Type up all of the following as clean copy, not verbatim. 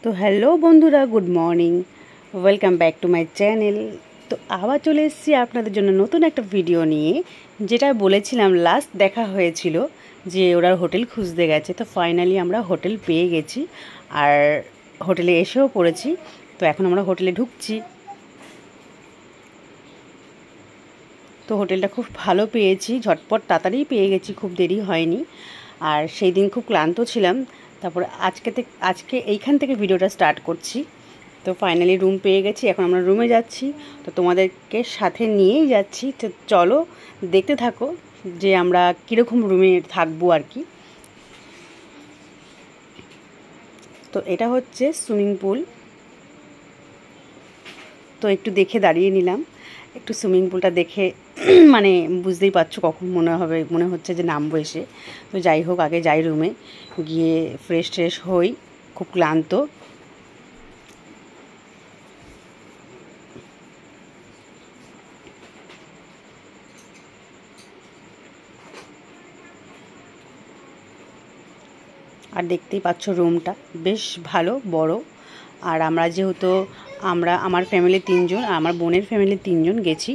তো হ্যালো বন্ধুরা, good morning, welcome back to my channel. তো আবার চলে এসেছি আপনাদের জন্য নতুন একটা ভিডিও নিয়ে। যেটা বলেছিলাম লাস্ট দেখা হয়েছিল যে ওরা হোটেল খুঁজতে গেছে, তো ফাইনালি আমরা হোটেল পেয়ে গেছি আর হোটেলে এসেও পড়েছি। তো এখন আমরা হোটেলে ঢুকছি। তো হোটেলটা খুব ভালো পেয়েছি, ঝটপট তাড়াতাড়ি পেয়ে গেছি, খুব দেরি হয়নি। আর সেই দিন খুব ক্লান্ত ছিলাম, তারপর আজকে এইখান থেকে ভিডিওটা স্টার্ট করছি। তো ফাইনালি রুম পেয়ে গেছি, এখন আমরা রুমে যাচ্ছি। তো তোমাদেরকে সাথে নিয়েই যাচ্ছি, তো চলো দেখতে থাকো যে আমরা কীরকম রুমে থাকবো আর কি। তো এটা হচ্ছে সুইমিং পুল। তো একটু দেখে দাঁড়িয়ে নিলাম, একটু সুইমিং পুলটা দেখে মানে বুঝতেই পারছো কখন মনে হচ্ছে যে নামবো এসে। তো যাই হোক, আগে যাই রুমে, গিয়ে ফ্রেশ হই, খুব ক্লান্ত। আর দেখতেই পাচ্ছ রুমটা বেশ ভালো বড়। আর আমরা যেহেতু আমার ফ্যামিলি 3 জন আর আমার বোনের ফ্যামিলি 3 জন গেছি,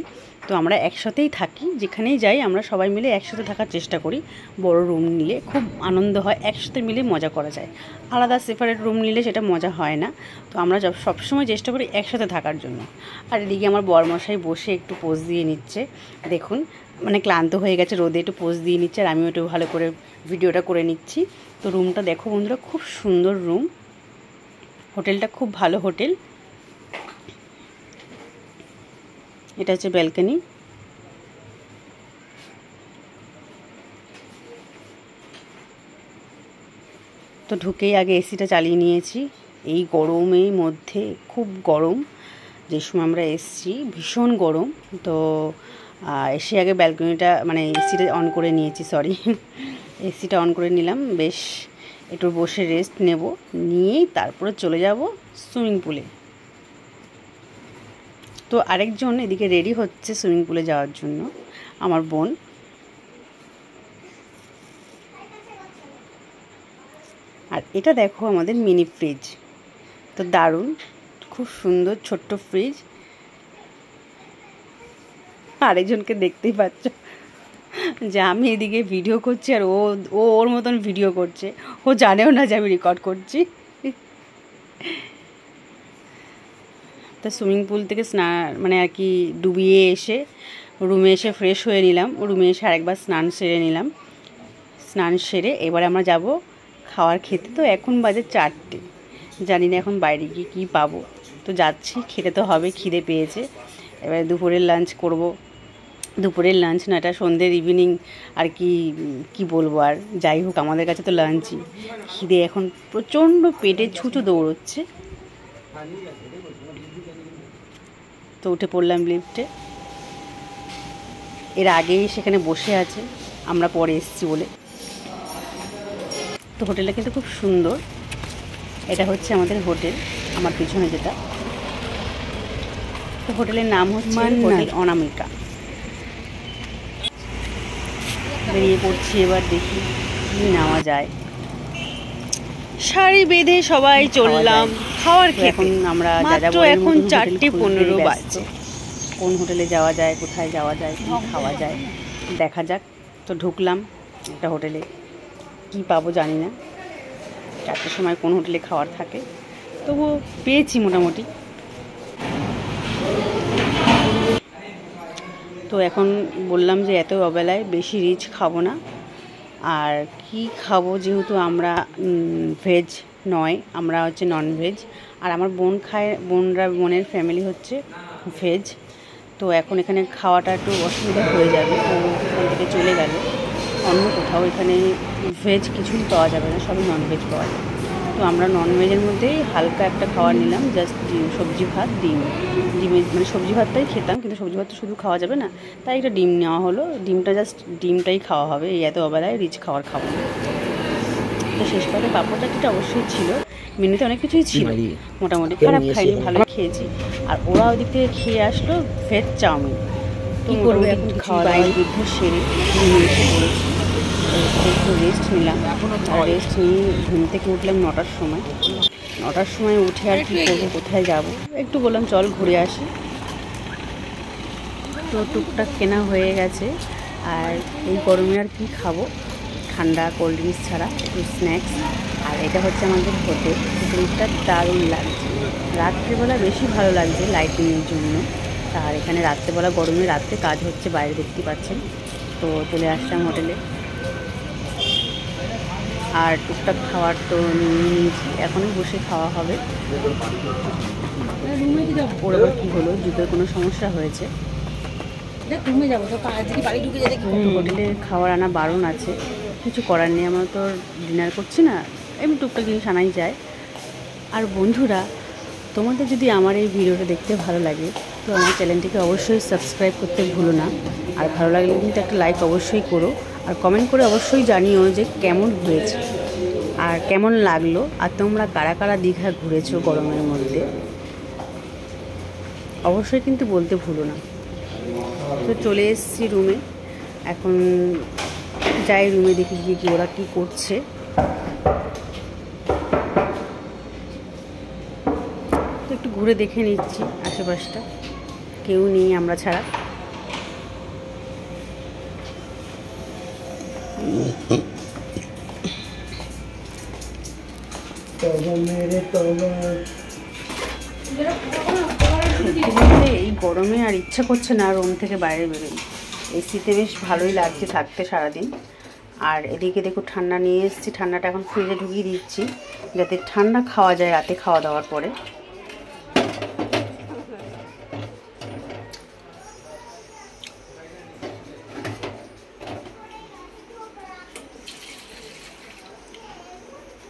তো আমরা একসাথেই থাকি। যেখানেই যাই আমরা সবাই মিলে একসাথে থাকার চেষ্টা করি। বড় রুম নিলে খুব আনন্দ হয়, একসাথে মিলে মজা করা যায়। আলাদা সেপারেট রুম নিলে সেটা মজা হয় না। তো আমরা সবসময় চেষ্টা করি একসাথে থাকার জন্য। আর এদিকে আমার বরমশাই বসে একটু পোজ দিয়ে নিচ্ছে, দেখুন মানে ক্লান্ত হয়ে গেছে, রোদে একটু পোজ দিয়ে নিচ্ছে, আর আমিও একটু ভালো করে ভিডিওটা করে নিচ্ছি। তো রুমটা দেখো বন্ধুরা, খুব সুন্দর রুম। হোটেলটা খুব ভালো হোটেল। এটা হচ্ছে ব্যালকনি। তো ঢুকেই আগে এসিটা চালিয়ে নিয়েছি। এই গরমের মধ্যে খুব গরম, যে সময় আমরা এসছি ভীষণ গরম। তো এসে আগে ব্যালকনিটা মানে এসিটা অন করে নিয়েছি, সরি এসিটা অন করে নিলাম। বেশ একটু বসে রেস্ট নেব, নিয়েই তারপরে চলে যাব সুইমিং পুলে। তো আরেকজন এদিকে রেডি হচ্ছে সুইমিং পুলে যাওয়ার জন্য, আমার বোন। আর এটা দেখো আমাদের মিনি ফ্রিজ, তো দারুণ, খুব সুন্দর ছোট্ট ফ্রিজ। আরেকজনকে দেখতেই পাচ্ছ যে আমি এদিকে ভিডিও করছি আর ও ওর মতন ভিডিও করছে, ও জানেও না যে আমি রেকর্ড করছি। তো সুইমিং পুল থেকে স্নান মানে আর কি ডুবিয়ে এসে রুমে এসে ফ্রেশ হয়ে নিলাম। রুমে এসে আরেকবার স্নান সেরে নিলাম। স্নান সেরে এবারে আমরা যাব খাওয়ার খেতে। তো এখন বাজে 4টে, জানি না এখন বাইরে গিয়ে কী পাবো। তো যাচ্ছি, খেতে তো হবে, খিদে পেয়েছে। এবারে দুপুরের লাঞ্চ করব। দুপুরের লাঞ্চ না, এটা সন্ধ্যের ইভিনিং আর কি বলবো। আর যাই হোক, আমাদের কাছে তো লাঞ্চই। খিদে এখন প্রচণ্ড পেটে ছুঁচো দৌড়চ্ছে। তো উঠে পড়লাম লিফটে। এর আগেই সেখানে বসে আছে, আমরা পরে এসেছি বলে। তো হোটেলটা কিন্তু খুব সুন্দর। এটা হচ্ছে আমাদের হোটেল, আমার পিছনে যেটা। তো হোটেলের নাম হচ্ছে হোটেল অনামিকা। বেরিয়ে পড়ছি, এবার দেখি কি নেওয়া যায়। শাড়ি বেঁধে সবাই চললাম খাওয়ার খেতে। এখন আমরা এখন 4:15 বাজছে। কোন হোটেলে যাওয়া যায়, কোথায় যাওয়া যায়, কী খাওয়া যায় দেখা যাক। তো ঢুকলাম একটা হোটেলে, কি পাবো জানি না। 4টের সময় কোন হোটেলে খাওয়ার থাকে, তবুও পেয়েছি মোটামুটি। তো এখন বললাম যে এত অবেলায় বেশি রিচ খাবো না, আর কি খাবো, যেহেতু আমরা ভেজ নয়, আমরা হচ্ছে নন ভেজ। আর আমার বোন খায়, বোনের ফ্যামিলি হচ্ছে ভেজ। তো এখন এখানে খাওয়াটা একটু অসুবিধা হয়ে যাবে, তো এখান থেকে চলে গেল অন্য কোথাও। এখানে ভেজ কিছুই পাওয়া যাবে না, সবই ননভেজ পাওয়া যাবে। তো আমরা ননভেজের মধ্যেই হালকা একটা খাবার নিলাম, জাস্ট সবজি ভাত, ডিমের মানে সবজি ভাতটাই খেতাম, কিন্তু সবজি ভাত তো শুধু খাওয়া যাবে না, তাই একটা ডিম নেওয়া হলো। ডিমটাই খাওয়া হবে, এই এত অবেলায় রিচ খাবার খাবো না। তো শেষ পাতে পাঁপড় চাটনিটা অবশ্যই ছিল, মেনুতে অনেক কিছুই ছিল মোটামুটি, খারাপ খাইনি, ভালো খেয়েছি। আর ওরা ওই দিক থেকে খেয়ে আসলো ভেজ চাউমিন। তো করবো এখন খাওয়া দাওয়া যুদ্ধ সেরে এসে পড়েছি। একটু রেস্ট নিলাম, রেস্ট নিয়ে ঘুম থেকে উঠলাম 9টার সময়। 9টার সময় উঠে আর কি করবো, কোথায় যাব, একটু বললাম চল ঘুরে আসি। তো টুকটাক কেনা হয়ে গেছে। আর এই গরমে আর কি খাবো, ঠান্ডা কোল্ড ড্রিঙ্কস ছাড়া একটু স্ন্যাক্স। আর এটা হচ্ছে আমাদের হোটেল, হোটেলটা দারুণ লাগছে, রাত্রেবেলা বেশি ভালো লাগছে লাইটিংয়ের জন্য। আর এখানে রাত্রেবেলা গরমে রাত্রে কাজ হচ্ছে বাইরে, দেখতে পাচ্ছেন। তো চলে আসলাম হোটেলে, আর টুকটাক খাওয়ার তো নিয়ে নিয়েছি, এখনই বসে খাওয়া হবে। ওর আবার কী হলো, জুতোর কোনো সমস্যা হয়েছে। হোটেলে খাওয়ার আনা বারণ আছে, কিছু করার নেই, আমরা তো ডিনার করছি না, এমনি টুকটাক জিনিস আনাই যায়। আর বন্ধুরা, তোমাদের যদি আমার এই ভিডিওটা দেখতে ভালো লাগে তো আমার চ্যানেলটিকে অবশ্যই সাবস্ক্রাইব করতে ভুলো না। আর ভালো লাগলে কিন্তু একটা লাইক অবশ্যই করো, আর কমেন্ট করে অবশ্যই জানিও যে কেমন হয়েছে আর কেমন লাগলো, আর তোমরা কারা কারা দীঘা ঘুরেছো গরমের মধ্যে, অবশ্যই কিন্তু বলতে ভুলো না। তো চলে এসেছি রুমে, এখন যাই রুমে দেখি কি ওরা কী করছে। তো একটু ঘুরে দেখে নিচ্ছি আশেপাশটা, কেউ নেই আমরা ছাড়া। এই গরমে আর ইচ্ছা করছে না রুম থেকে বাইরে বেরোই, এসিতে বেশ ভালোই লাগছে থাকতে সারাদিন। আর এদিকে দেখো ঠান্ডা নিয়ে এসেছি, ঠান্ডাটা এখন ফ্রিজে ঢুকিয়ে দিচ্ছি যাতে ঠান্ডা খাওয়া যায় রাতে খাওয়া দাওয়ার পরে।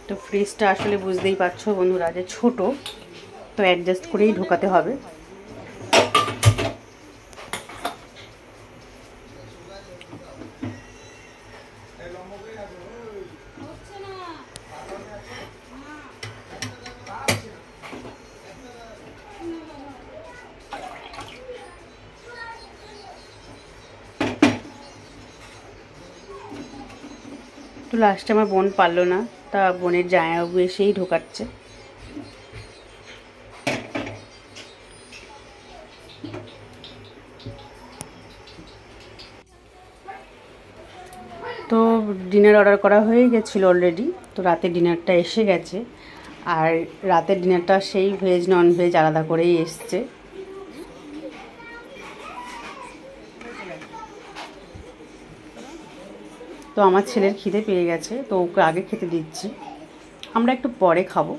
তো ফ্রিজটা আসলে বুঝতেই পারছো বন্ধুরা যে ছোট, তো অ্যাডজাস্ট করেই ঢোকাতে হবে। তো লাস্টে আমার বোন পারলো না, তা বোনের জামাইবাবু এসেই ঢোকাচ্ছে। তো ডিনার অর্ডার করা হয়ে গেছিলো অলরেডি, তো রাতের ডিনারটা এসে গেছে। আর রাতের ডিনারটা সেই ভেজ নন ভেজ আলাদা করেই এসছে। তো আমার ছেলের খিদে পেয়ে গেছে, তো ওকে আগে খেতে দিচ্ছি, আমরা একটু পরে খাবো।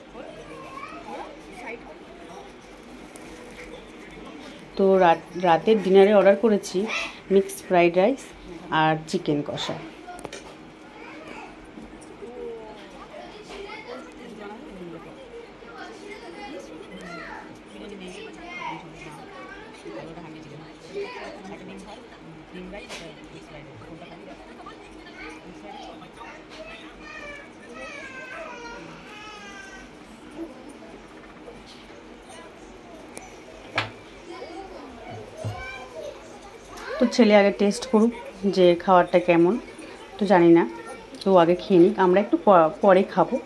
তো রাতের ডিনারে অর্ডার করেছি মিক্সড ফ্রাইড রাইস আর চিকেন কষা। তো ছেলে আগে টেস্ট করুক যে খাবারটা কেমন, তো জানি না, তো আগে খেয়ে নিক, আমরা একটু পরে খাবো।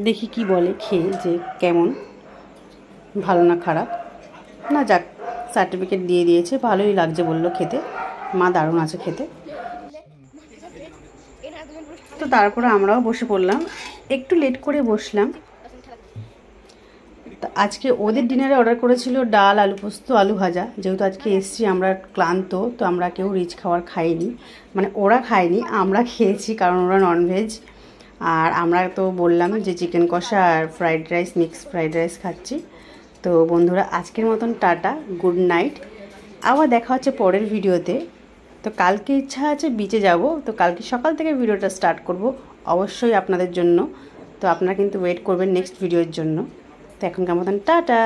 দেখি কি বলে খেয়ে যে কেমন, ভালো না খারাপ। না যাক, সার্টিফিকেট দিয়ে দিয়েছে, ভালোই লাগছে বললো খেতে, মা দারুণ আছে খেতে। তো তারপরে আমরাও বসে পড়লাম, একটু লেট করে বসলাম। তো আজকে ওদের ডিনারে অর্ডার করেছিল ডাল, আলু পোস্ত, আলু ভাজা। যেহেতু আজকে এসছি আমরা ক্লান্ত, তো আমরা কেউ রিচ খাবার খাইনি, মানে ওরা খায়নি, আমরা খেয়েছি, কারণ ওরা ননভেজ। আর আমরা তো বললাম যে চিকেন কষা আর fried rice, mixed fried rice খাচ্ছি। তো বন্ধুরা আজকের মতন টাটা, গুড নাইট, আবার দেখা হচ্ছে পরের ভিডিওতে। তো কালকে ইচ্ছা আছে বিচে যাব, তো কালকে সকাল থেকে ভিডিওটা স্টার্ট করব অবশ্যই আপনাদের জন্য। তো আপনারা কিন্তু ওয়েট করবেন নেক্সট ভিডিওর জন্য। তো এখনকার মতন টাটা।